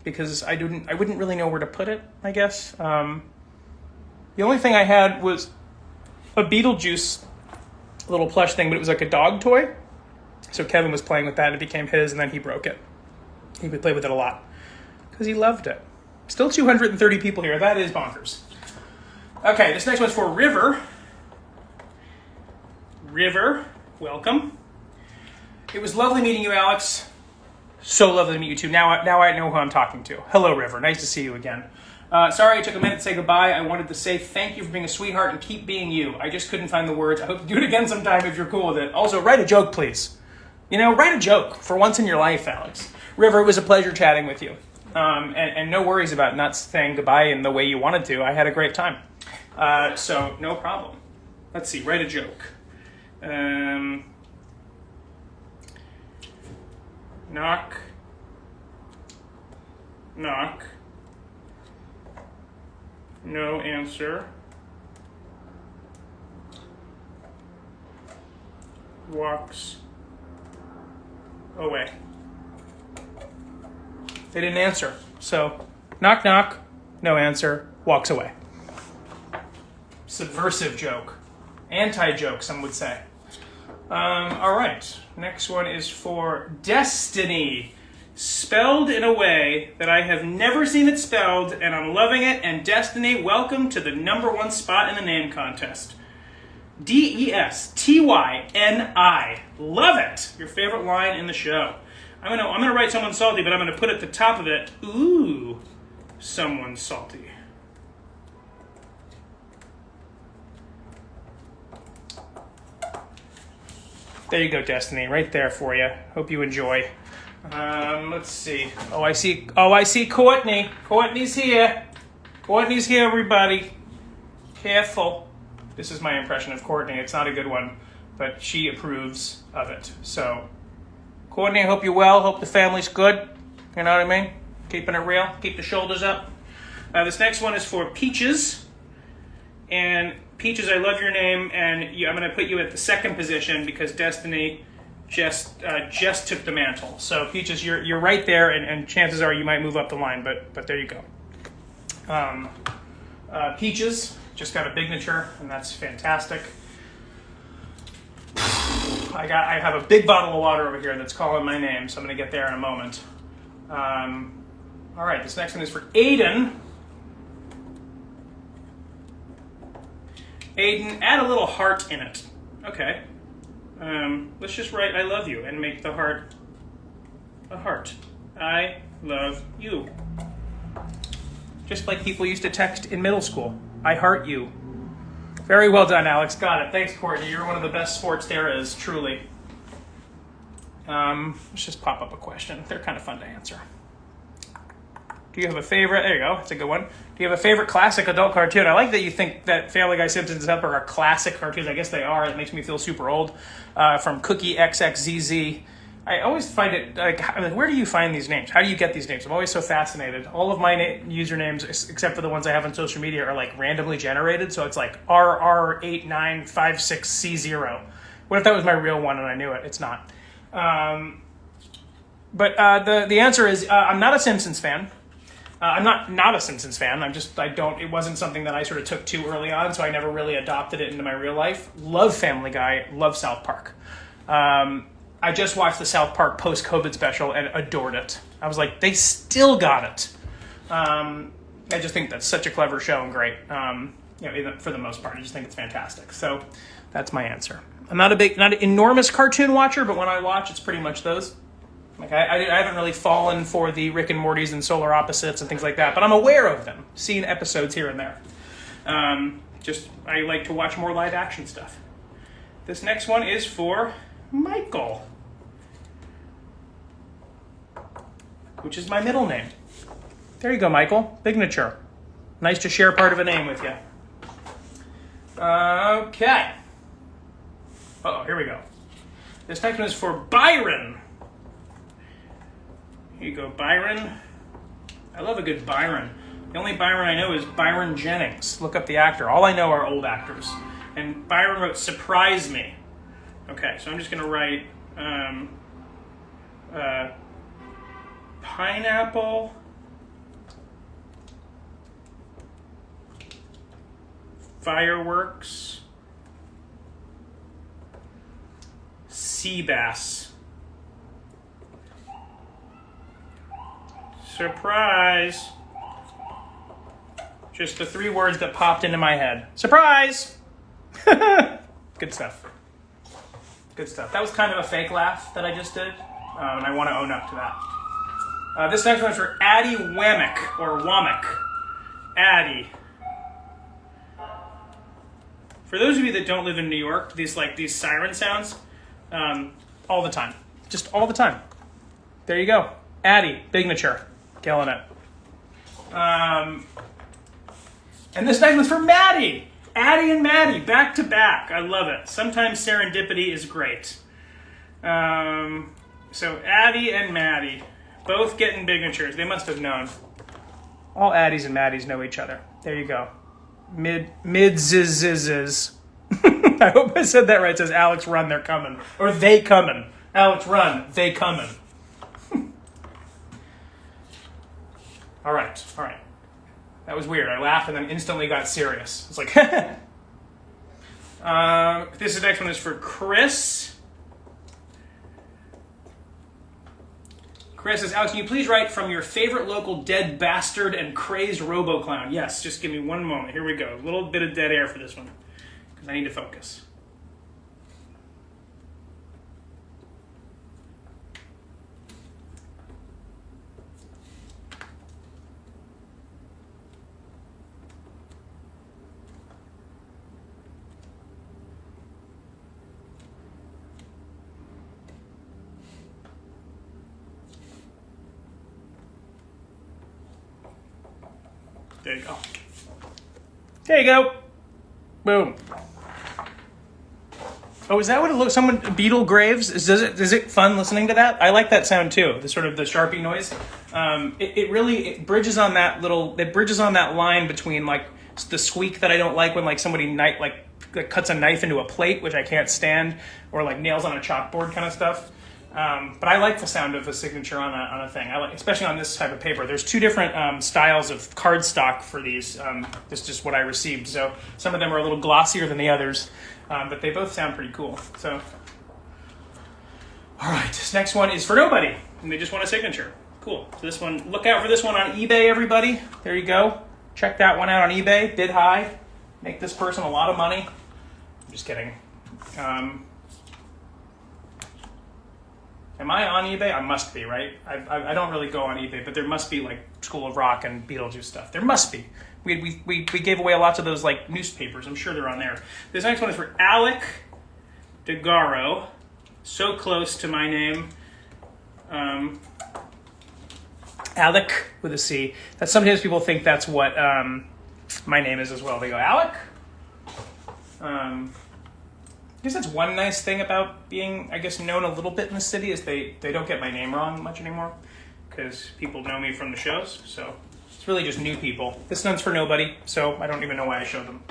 A: because I wouldn't really know where to put it, I guess. The only thing I had was a Beetlejuice little plush thing, but it was like a dog toy. So Kevin was playing with that and it became his, and then he broke it. He would play with it a lot because he loved it. Still 230 people here. That is bonkers. Okay, this next one's for River. River, welcome. It was lovely meeting you, Alex. So lovely to meet you too. Now I know who I'm talking to. Hello, River. Nice to see you again. Sorry I took a minute to say goodbye. I wanted to say thank you for being a sweetheart and keep being you. I just couldn't find the words. I hope to do it again sometime if you're cool with it. Also, write a joke, please. Write a joke for once in your life, Alex. River, it was a pleasure chatting with you. And no worries about not saying goodbye in the way you wanted to. I had a great time. So, no problem. Let's see, write a joke. Knock. Knock. No answer. walks away. They didn't answer. So, knock, knock, no answer, walks away. Subversive joke. Anti-joke, some would say. All right. Next one is for Destiny. Spelled in a way that I have never seen it spelled, and I'm loving it. And Destiny, welcome to the #1 spot in the name contest. Destiny. Love it. Your favorite line in the show. I'm gonna write someone salty, but I'm gonna put at the top of it, ooh, someone salty. There you go, Destiny, right there for you. Hope you enjoy. Let's see. Oh, I see Courtney. Courtney's here. Courtney's here, everybody. Careful. This is my impression of Courtney. It's not a good one, but she approves of it. So, Courtney, I hope you're well. Hope the family's good. You know what I mean? Keeping it real. Keep the shoulders up. This next one is for Peaches. And Peaches, I love your name, and I'm going to put you at the second position because Destiny just took the mantle. So Peaches, you're right there, and chances are you might move up the line, but there you go. Peaches just got a signature, and that's fantastic. I have a big bottle of water over here that's calling my name, so I'm going to get there in a moment. All right, this next one is for Aiden. Aiden, add a little heart in it. Okay. Let's just write I love you and make the heart a heart. I love you. Just like people used to text in middle school. I heart you. Very well done, Alex. Got it. Thanks, Courtney. You're one of the best sports there is, truly. Let's just pop up a question. They're kind of fun to answer. Do you have a favorite? There you go. That's a good one. Do you have a favorite classic adult cartoon? I like that you think that Family Guy, Simpsons, and South Park are classic cartoons. I guess they are. It makes me feel super old. From Cookie XXZZ. I always find it, where do you find these names? How do you get these names? I'm always so fascinated. All of my usernames, except for the ones I have on social media, are like randomly generated. So it's like RR8956C0. What if that was my real one and I knew it? It's not. But the answer is I'm not a Simpsons fan. I'm not a Simpsons fan. It wasn't something that I sort of took too early on, so I never really adopted it into my real life. Love Family Guy, love South Park. I just watched the South Park post-COVID special and adored it. I was like, they still got it. I just think that's such a clever show and great. For the most part, I just think it's fantastic. So that's my answer. I'm not an enormous cartoon watcher, but when I watch, it's pretty much those. Like I haven't really fallen for the Rick and Morty's and Solar Opposites and things like that, but I'm aware of them, seen episodes here and there. I like to watch more live action stuff. This next one is for Michael, which is my middle name. There you go, Michael. Signature. Nice to share part of a name with you. Okay. Uh-oh, here we go. This next one is for Byron. Here you go, Byron. I love a good Byron. The only Byron I know is Byron Jennings. Look up the actor. All I know are old actors. And Byron wrote, surprise me. Okay, so I'm just going to write pineapple, fireworks, sea bass. Surprise. Just the 3 words that popped into my head. Surprise! Good stuff. Good stuff. That was kind of a fake laugh that I just did, and I want to own up to that. This next one is for Addie Wamick, or Womack. Addie. For those of you that don't live in New York, these siren sounds, all the time. Just all the time. There you go. Addie, signature. Killing it. And this next one's for Maddie. Addie and Maddie, back to back. I love it. Sometimes serendipity is great. So Addie and Maddie, both getting signatures. They must have known. All Addies and Maddies know each other. There you go. Mid-ziz-ziz-ziz. I hope I said that right. It says, Alex, run, they're coming. Or they coming. Alex, run, they coming. All right. That was weird. I laughed and then instantly got serious. It's like, this next one is for Chris. Chris says, Alex, can you please write from your favorite local dead bastard and crazed robo-clown? Yes, just give me one moment. Here we go. A little bit of dead air for this one, because I need to focus. There you go. There you go. Boom. Oh, is that what it looks? Someone beetle graves? Is it fun listening to that? I like that sound too. The sort of the Sharpie noise. It bridges on that line between like the squeak that I don't like when like somebody cuts a knife into a plate, which I can't stand, or like nails on a chalkboard kind of stuff. But I like the sound of a signature on a thing. I like, especially on this type of paper. There's two different styles of cardstock for these. This is just what I received. So some of them are a little glossier than the others, but they both sound pretty cool. So, all right, this next one is for nobody, and they just want a signature. Cool. So this one, look out for this one on eBay, everybody. There you go. Check that one out on eBay. Bid high. Make this person a lot of money. I'm just kidding. Am I on eBay? I must be, right? I don't really go on eBay, but there must be like School of Rock and Beetlejuice stuff. There must be. We gave away lots of those like newspapers. I'm sure they're on there. This next one is for Alec DeGaro. So close to my name. Alec with a C. That sometimes people think that's what my name is as well. They go, Alec? I guess that's one nice thing about being, I guess, known a little bit in the city is they don't get my name wrong much anymore because people know me from the shows. So it's really just new people. This one's for nobody, so I don't even know why I showed them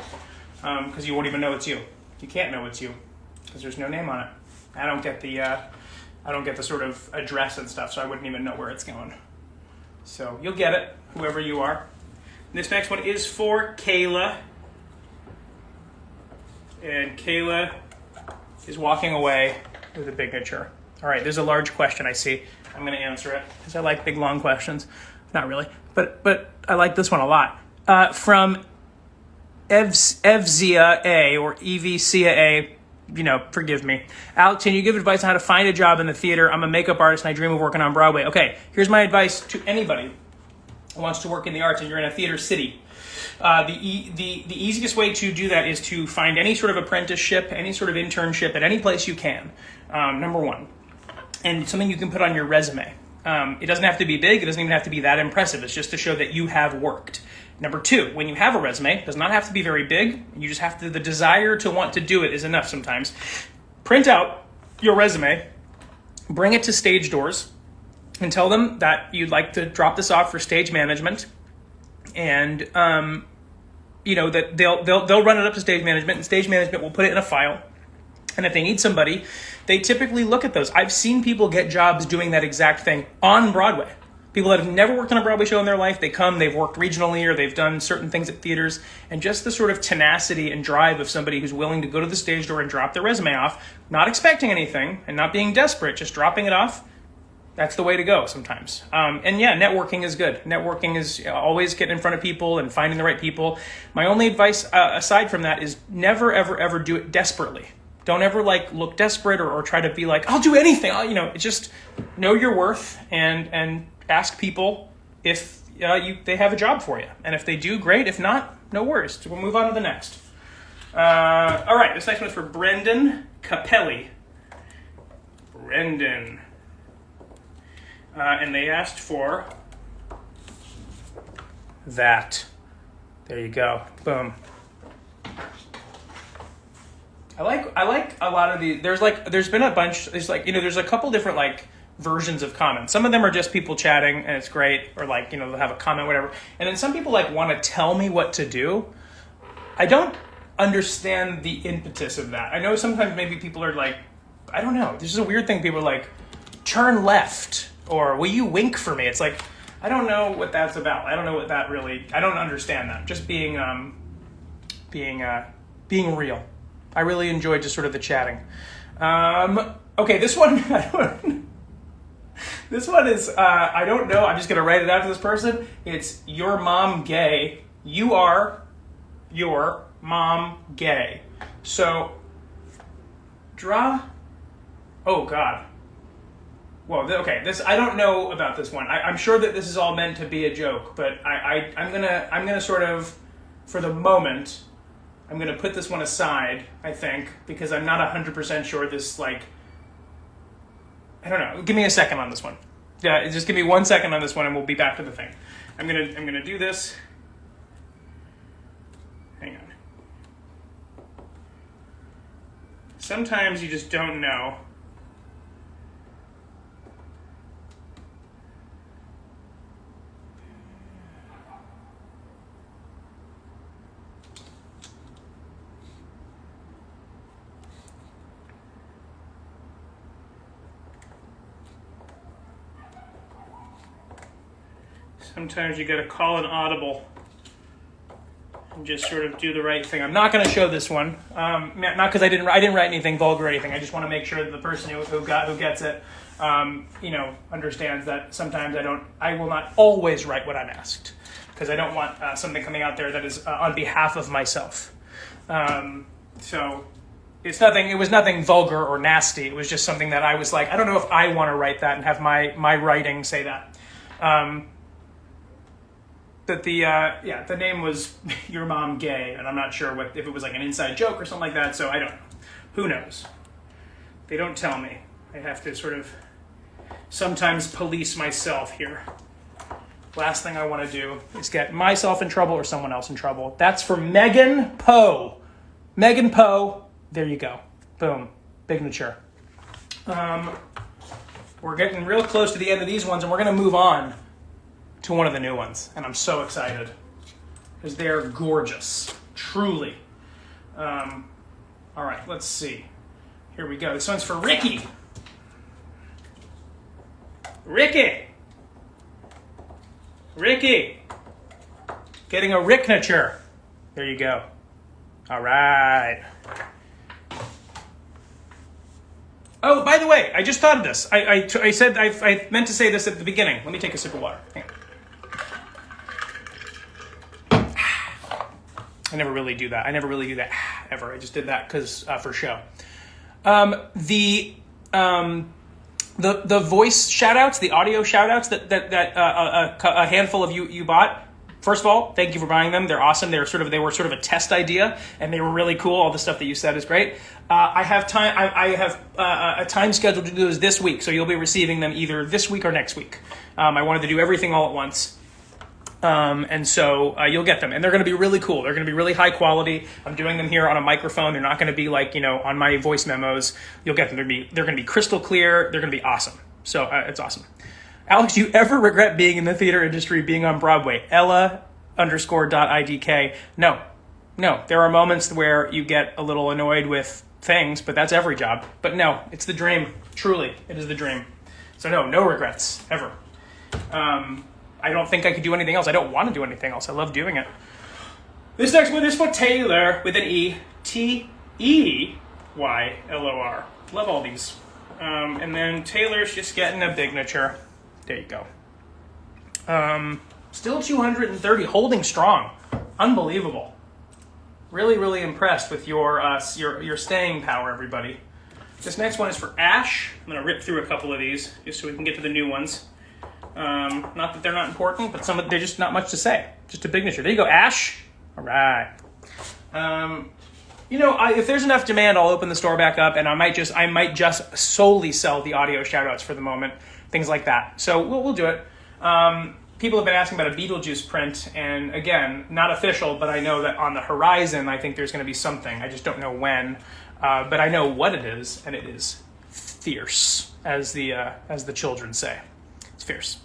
A: because you won't even know it's you. You can't know it's you because there's no name on it. I don't get the sort of address and stuff, so I wouldn't even know where it's going. So you'll get it, whoever you are. This next one is for Kayla. And Kayla is walking away with a signature. All right, there's a large question I see. I'm going to answer it because I like big, long questions. Not really, but I like this one a lot. From Evzia A or EVCA A, forgive me. Alex, can you give advice on how to find a job in the theater? I'm a makeup artist and I dream of working on Broadway. Okay, here's my advice to anybody who wants to work in the arts and you're in a theater city. The easiest way to do that is to find any sort of apprenticeship, any sort of internship at any place you can, number one. And something you can put on your resume. It doesn't have to be big. It doesn't even have to be that impressive. It's just to show that you have worked. Number two, when you have a resume, it does not have to be very big. You just have to, the desire to want to do it is enough sometimes. Print out your resume, bring it to Stage Doors, and tell them that you'd like to drop this off for stage management. And that they'll run it up to stage management, and stage management will put it in a file. And if they need somebody, they typically look at those. I've seen people get jobs doing that exact thing on Broadway. People that have never worked on a Broadway show in their life, they come, they've worked regionally, or they've done certain things at theaters, and just the sort of tenacity and drive of somebody who's willing to go to the stage door and drop their resume off, not expecting anything and not being desperate, just dropping it off. That's the way to go sometimes. And yeah, networking is good. Networking is always getting in front of people and finding the right people. My only advice aside from that is never, ever, ever do it desperately. Don't ever look desperate or try to be like, I'll do anything. Just know your worth and ask people if they have a job for you. And if they do, great. If not, no worries. So we'll move on to the next. All right, this next one is for Brendan Capelli. Brendan. And they asked for that. There you go. Boom. I like a lot of these. There's been a bunch. There's a couple different versions of comments. Some of them are just people chatting and it's great, or they'll have a comment, whatever. And then some people want to tell me what to do. I don't understand the impetus of that. I know sometimes maybe people are like, I don't know. This is a weird thing. People are like, turn left, or will you wink for me? It's like, I don't know what that's about. I don't know what that really, I don't understand that. Just being real. I really enjoyed just sort of the chatting. Okay, this one, this one is, I don't know. I'm just going to write it out to this person. It's your mom gay. You are your mom gay. So, oh God. Well, okay, this, I don't know about this one. I'm sure that this is all meant to be a joke, but I'm gonna sort of, for the moment, I'm gonna put this one aside, I think, because I'm not 100% sure this, like, I don't know. Give me a second on this one. Yeah, just give me 1 second on this one and we'll be back to the thing. I'm gonna do this. Hang on. Sometimes you just don't know. Sometimes you gotta call an audible and just sort of do the right thing. I'm not gonna show this one, not because I didn't write anything vulgar or anything. I just want to make sure that the person who gets it, understands that sometimes I will not always write what I'm asked, because I don't want something coming out there that is on behalf of myself. So it was nothing vulgar or nasty. It was just something that I was like, I don't know if I want to write that and have my writing say that. That the name was Your Mom Gay, and I'm not sure if it was like an inside joke or something like that, so I don't know. Who knows? They don't tell me. I have to sort of sometimes police myself here. Last thing I want to do is get myself in trouble or someone else in trouble. That's for Megan Poe. Megan Poe, there you go. Boom. Signature. We're getting real close to the end of these ones, and we're going to move on to one of the new ones, and I'm so excited because they're gorgeous, truly. All right, let's see. Here we go. This one's for Ricky. Ricky, getting a Ricknature. There you go. All right. Oh, by the way, I just thought of this. I said I meant to say this at the beginning. Let me take a sip of water. Hang on. I never really do that ever. I just did that because for show. The voice shout-outs, the audio shout-outs that a handful of you bought. First of all, thank you for buying them. They're awesome. They were sort of a test idea, and they were really cool. All the stuff that you said is great. I have a time scheduled to do this week, so you'll be receiving them either this week or next week. I wanted to do everything all at once. And so you'll get them, and they're going to be really cool. They're going to be really high quality. I'm doing them here on a microphone. They're not going to be like, on my voice memos. You'll get them. They're going to be crystal clear. They're going to be awesome. So it's awesome. Alex, do you ever regret being in the theater industry, being on Broadway? Ella_.idk. No. There are moments where you get a little annoyed with things, but that's every job. But no, it's the dream. Truly, it is the dream. So no regrets ever. I don't think I could do anything else. I don't want to do anything else. I love doing it. This next one is for Taylor with an E. T-E-Y-L-O-R. Love all these. And then Taylor's just getting a signature. There you go. Still 230, holding strong. Unbelievable. Really, really impressed with your staying power, everybody. This next one is for Ash. I'm going to rip through a couple of these just so we can get to the new ones. Not that they're not important, but they're just not much to say. Just a signature. There you go, Ash. All right. If there's enough demand, I'll open the store back up, and I might just solely sell the audio shoutouts for the moment, things like that. So we'll do it. People have been asking about a Beetlejuice print, and again, not official, but I know that on the horizon, I think there's going to be something. I just don't know when, but I know what it is, and it is fierce, as the children say. It's fierce.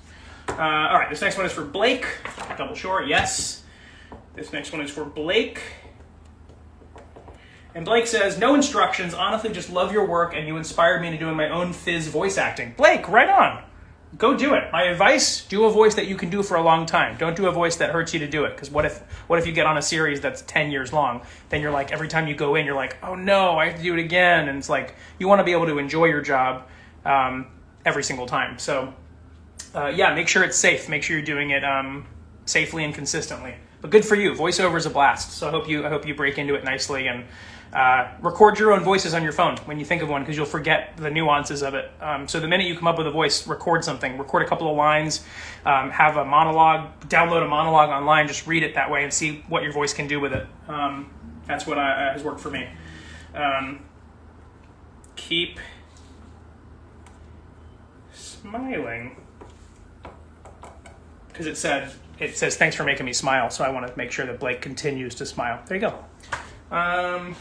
A: All right, this next one is for Blake. Double short, yes. This next one is for Blake. And Blake says, no instructions, honestly just love your work and you inspired me into doing my own Fizz voice acting. Blake, right on. Go do it. My advice, do a voice that you can do for a long time. Don't do a voice that hurts you to do it. Because what if you get on a series that's 10 years long? Then you're like, every time you go in, you're like, oh no, I have to do it again. And it's like, you want to be able to enjoy your job every single time. So yeah, make sure it's safe. Make sure you're doing it safely and consistently. But good for you. Voiceover is a blast. So I hope you break into it nicely and record your own voices on your phone when you think of one, because you'll forget the nuances of it. So the minute you come up with a voice, record something. Record a couple of lines, have a monologue, download a monologue online, just read it that way and see what your voice can do with it. That's what has worked for me. Keep smiling. Because it says, thanks for making me smile, so I want to make sure that Blake continues to smile. There you go.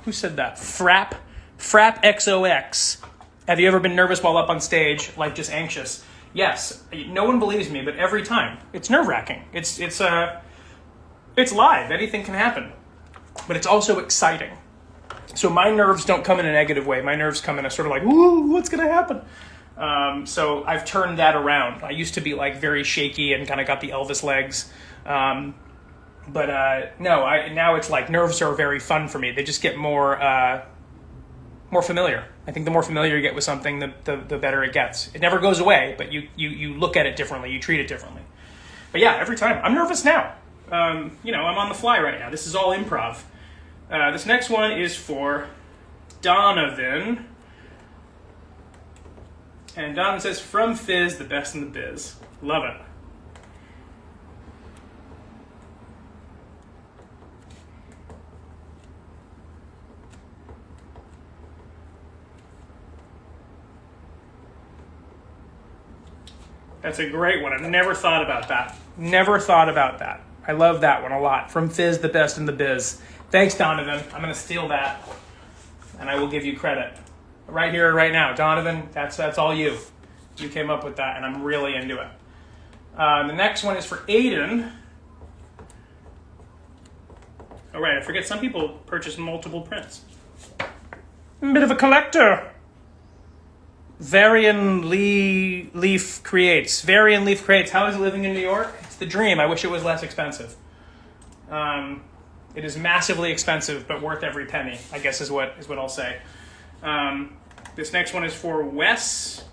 A: Who said that? Frap XOX. Have you ever been nervous while up on stage, like just anxious? Yes. No one believes me, but every time. It's nerve-wracking. It's live. Anything can happen. But it's also exciting. So my nerves don't come in a negative way. My nerves come in a sort of like, ooh, what's going to happen? So I've turned that around. I used to be like very shaky and kind of got the Elvis legs. But now it's like nerves are very fun for me. They just get more familiar. I think the more familiar you get with something, the better it gets. It never goes away, but you look at it differently. You treat it differently. But yeah, every time. I'm nervous now. I'm on the fly right now. This is all improv. This next one is for Donovan. And Donovan says, from Fizz, the best in the biz. Love it. That's a great one. I've never thought about that. Never thought about that. I love that one a lot. From Fizz, the best in the biz. Thanks, Donovan. I'm going to steal that, and I will give you credit. Right here, right now. Donovan, that's all you. You came up with that, and I'm really into it. The next one is for Aiden. Oh, right, I forget some people purchase multiple prints. Bit of a collector. Varian Leaf Creates. Varian Leaf Creates. How is it living in New York? It's the dream. I wish it was less expensive. It is massively expensive, but worth every penny, I guess is what I'll say. This next one is for Wes.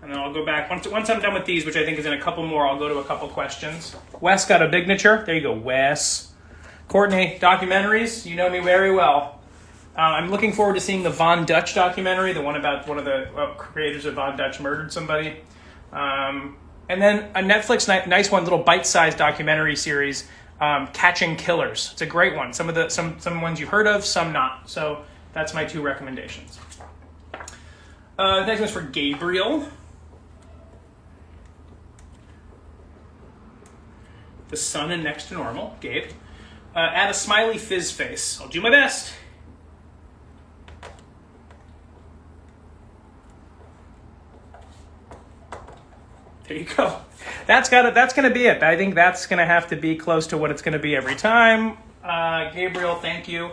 A: And then I'll go back. Once I'm done with these, which I think is in a couple more, I'll go to a couple questions. Wes got a bignature. There you go, Wes. Courtney, documentaries. You know me very well. I'm looking forward to seeing the Von Dutch documentary, the one about one of the creators of Von Dutch murdered somebody. And then a Netflix nice one, little bite-sized documentary series, Catching Killers. It's a great one. Some ones you've heard of, some not. So that's my two recommendations. The next one's for Gabriel. The sun and next to normal, Gabe. Add a smiley fizz face. I'll do my best. There you go. That's gonna be it. I think that's gonna have to be close to what it's gonna be every time. Gabriel, thank you.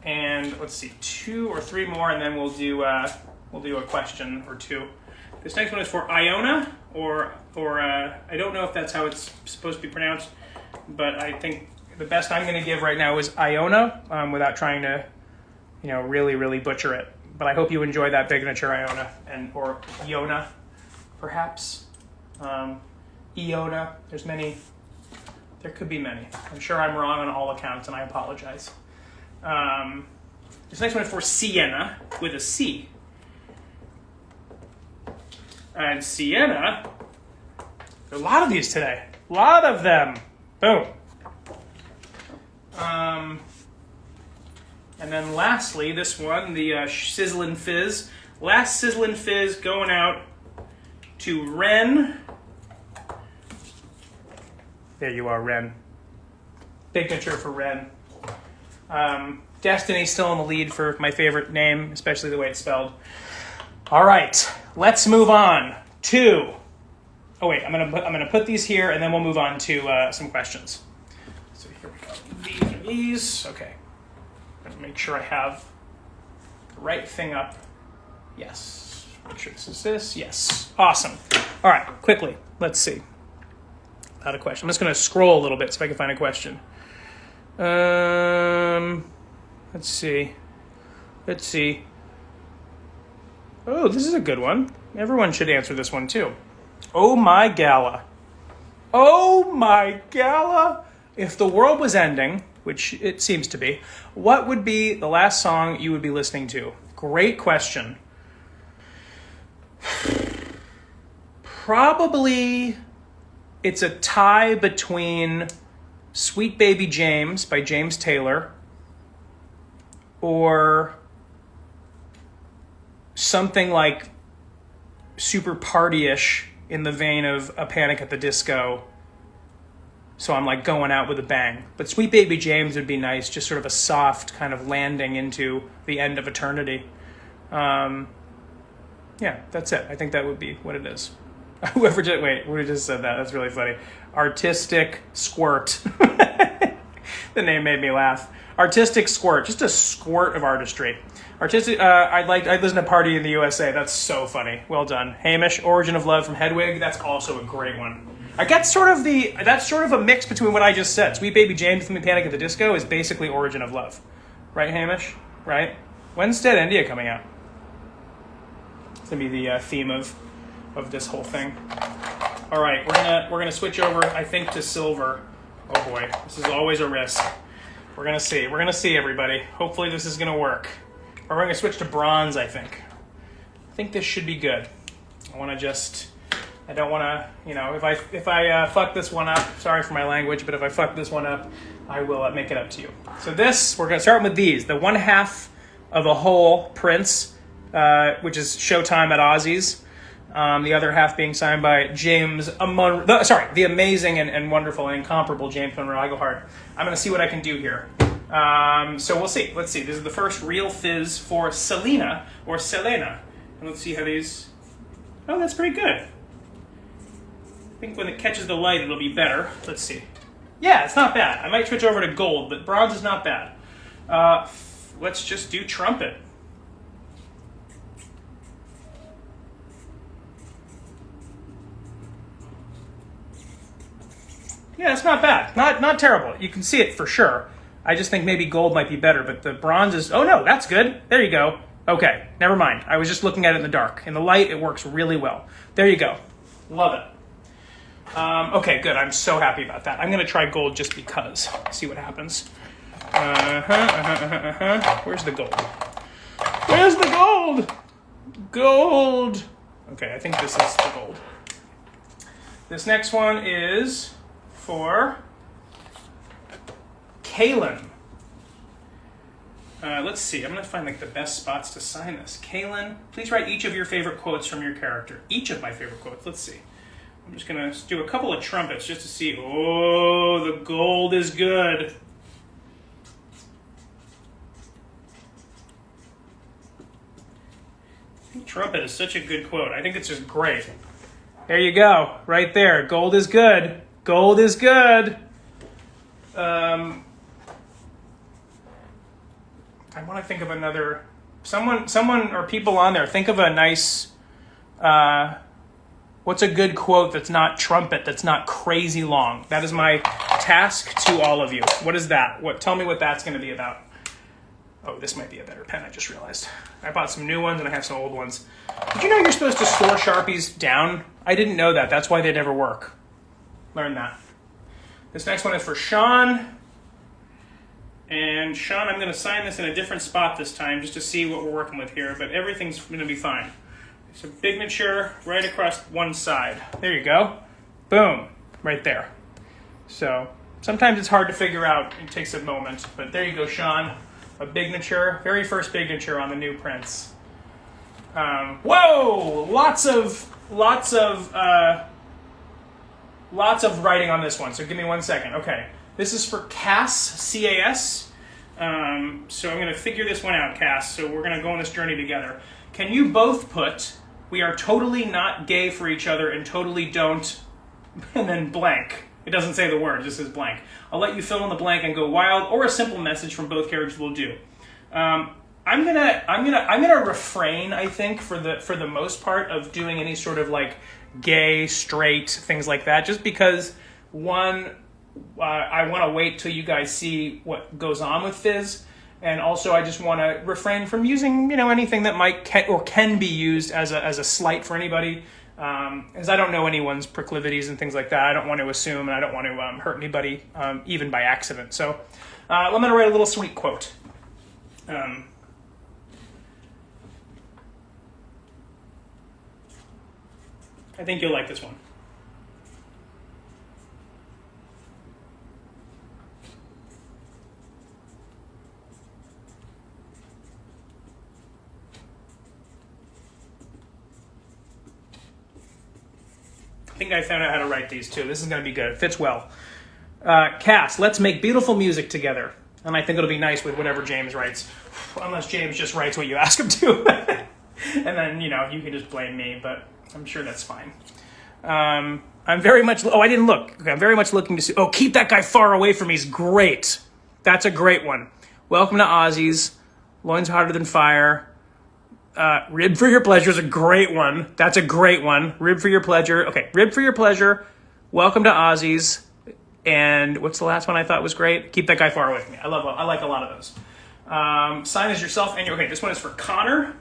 A: And let's see, 2 or 3 more, and then we'll do a question or two. This next one is for Iona, or I don't know if that's how it's supposed to be pronounced, but I think the best I'm going to give right now is Iona, without trying to, really, really butcher it. But I hope you enjoy that signature, Iona, or Iona, perhaps. Iona. There's many. There could be many. I'm sure I'm wrong on all accounts, and I apologize. This next one is for Sienna with a C. And Sienna, there are a lot of these today. A lot of them. Boom. And then lastly, this one, the Sizzlin' Fizz. Last Sizzlin' Fizz going out to Ren. There you are, Ren. Big picture for Ren. Destiny's still in the lead for my favorite name, especially the way it's spelled. All right, let's move on to. Oh wait, I'm gonna put these here, and then we'll move on to some questions. So here we go. These are these. Okay. Make sure I have the right thing up. Yes. Make sure this is this. Yes. Awesome. All right, quickly. Let's see. Not a question. I'm just going to scroll a little bit so I can find a question. Let's see. Oh, this is a good one. Everyone should answer this one too. Oh my gala. Oh my gala. If the world was ending, which it seems to be, what would be the last song you would be listening to? Great question. Probably it's a tie between Sweet Baby James by James Taylor or something like super party-ish in the vein of A Panic at the Disco. So I'm like going out with a bang. But Sweet Baby James would be nice, just sort of a soft kind of landing into the end of eternity. Yeah, that's it. I think that would be what it is. Whoever just said that, that's really funny. Artistic Squirt. The name made me laugh. Artistic Squirt, just a squirt of artistry. Artistic. I'd listen to Party in the USA. That's so funny. Well done, Hamish. Origin of Love from Hedwig. That's also a great one. That's sort of a mix between what I just said. Sweet Baby James from Panic at the Disco is basically Origin of Love, right, Hamish? Right? When's Dead India coming out? It's gonna be the theme of this whole thing. All right, we're gonna switch over, I think, to silver. Oh boy, this is always a risk. We're gonna see, everybody. Hopefully this is gonna work. Or we're gonna switch to bronze, I think. I think this should be good. I don't wanna, if I fuck this one up, sorry for my language, but if I fuck this one up, I will make it up to you. So we're gonna start with these. The 1/2 of a whole Prince, which is Showtime at Ozzy's. The other half being signed by the amazing and wonderful and incomparable James Monroe Iglehart. I'm going to see what I can do here. So we'll see. Let's see. This is the first real fizz for Selena. And let's see how these... Oh, that's pretty good. I think when it catches the light, it'll be better. Let's see. Yeah, it's not bad. I might switch over to gold, but bronze is not bad. Let's just do trumpet. Yeah, it's not bad. Not terrible. You can see it for sure. I just think maybe gold might be better, but the bronze is... Oh, no, that's good. There you go. Okay, never mind. I was just looking at it in the dark. In the light, it works really well. There you go. Love it. Okay, good. I'm so happy about that. I'm going to try gold just because. See what happens. Where's the gold? Where's the gold? Gold. Okay, I think this is the gold. This next one is... for Kaylin. Let's see. I'm going to find the best spots to sign this. Kaylin, please write each of your favorite quotes from your character. Each of my favorite quotes. Let's see. I'm just going to do a couple of trumpets just to see. Oh, the gold is good. Trumpet is such a good quote. I think it's just great. There you go. Right there. Gold is good. Gold is good. I want to think of another... Someone or people on there, think of a nice... what's a good quote that's not trumpet, that's not crazy long? That is my task to all of you. What is that? Tell me what that's going to be about. Oh, this might be a better pen, I just realized. I bought some new ones and I have some old ones. Did you know you're supposed to store Sharpies down? I didn't know that. That's why they never work. Learn that. This next one is for Sean. And Sean, I'm going to sign this in a different spot this time just to see what we're working with here, but everything's going to be fine. So signature right across one side. There you go. Boom. Right there. So sometimes it's hard to figure out. It takes a moment. But there you go, Sean. A bignature. Very first bignature on the new Prince. Whoa! Lots of writing on this one, so give me 1 second. Okay, this is for Cass, C-A-S. So I'm going to figure this one out, Cass. So we're going to go on this journey together. Can you both put, we are totally not gay for each other and totally don't, and then blank. It doesn't say the word, it just says blank. I'll let you fill in the blank and go wild, or a simple message from both characters will do. I'm gonna refrain, I think, for the most part of doing any sort of like gay, straight things like that, just because one, I want to wait till you guys see what goes on with Fizz, and also I just want to refrain from using anything that can be used as a slight for anybody, as I don't know anyone's proclivities and things like that. I don't want to assume, and I don't want to hurt anybody, even by accident. So I'm going to write a little sweet quote. I think you'll like this one. I think I found out how to write these too. This is going to be good. It fits well. Cass, let's make beautiful music together. And I think it'll be nice with whatever James writes. Unless James just writes what you ask him to. And then, you can just blame me, but I'm sure that's fine. I'm very much... Oh, I didn't look. Okay, I'm very much looking to see... Oh, keep that guy far away from me is great. That's a great one. Welcome to Ozzy's. Loins Hotter Than Fire. Rib for Your Pleasure is a great one. That's a great one. Rib for Your Pleasure. Okay, Rib for Your Pleasure. Welcome to Ozzy's. And what's the last one I thought was great? Keep that guy far away from me. I like a lot of those. Sign as yourself and your... Okay, this one is for Connor.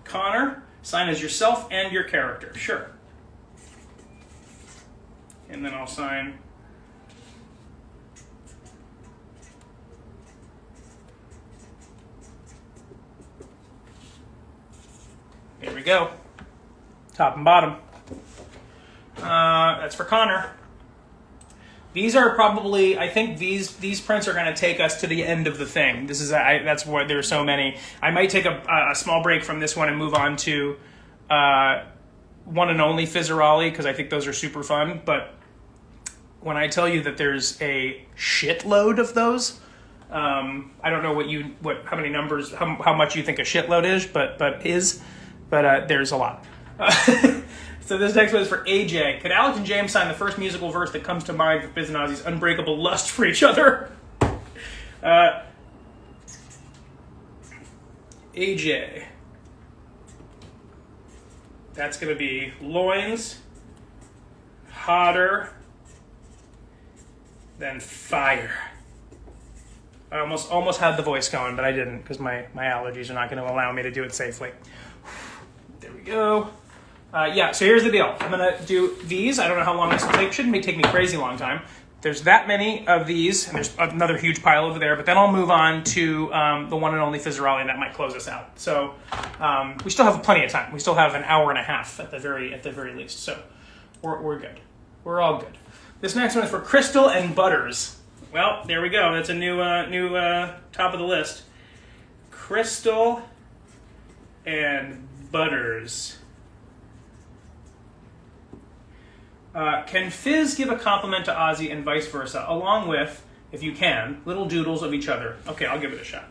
A: Connor, sign as yourself and your character. Sure. And then I'll sign... Here we go. Top and bottom. That's for Connor. These are probably, I think these prints are going to take us to the end of the thing. This is that's why there are so many. I might take a small break from this one and move on to One and Only Fizzerali, because I think those are super fun. But when I tell you that there's a shitload of those, I don't know how many numbers, how much you think a shitload is, but there's a lot. So this next one is for AJ. Could Alex and James sign the first musical verse that comes to mind for Fizz and Ozzy's unbreakable lust for each other? AJ. That's going to be loins hotter than fire. I almost had the voice going, but I didn't because my allergies are not going to allow me to do it safely. There we go. So here's the deal. I'm going to do these. I don't know how long this will take. Shouldn't take me a crazy long time. There's that many of these, and there's another huge pile over there, but then I'll move on to the One and Only Fizzerali, and that might close us out. So we still have plenty of time. We still have an hour and a half at the very least. So we're good. We're all good. This next one is for Crystal and Butters. Well, there we go. That's a new top of the list. Crystal and Butters. Can Fizz give a compliment to Ozzy and vice versa, along with, if you can, little doodles of each other? Okay, I'll give it a shot.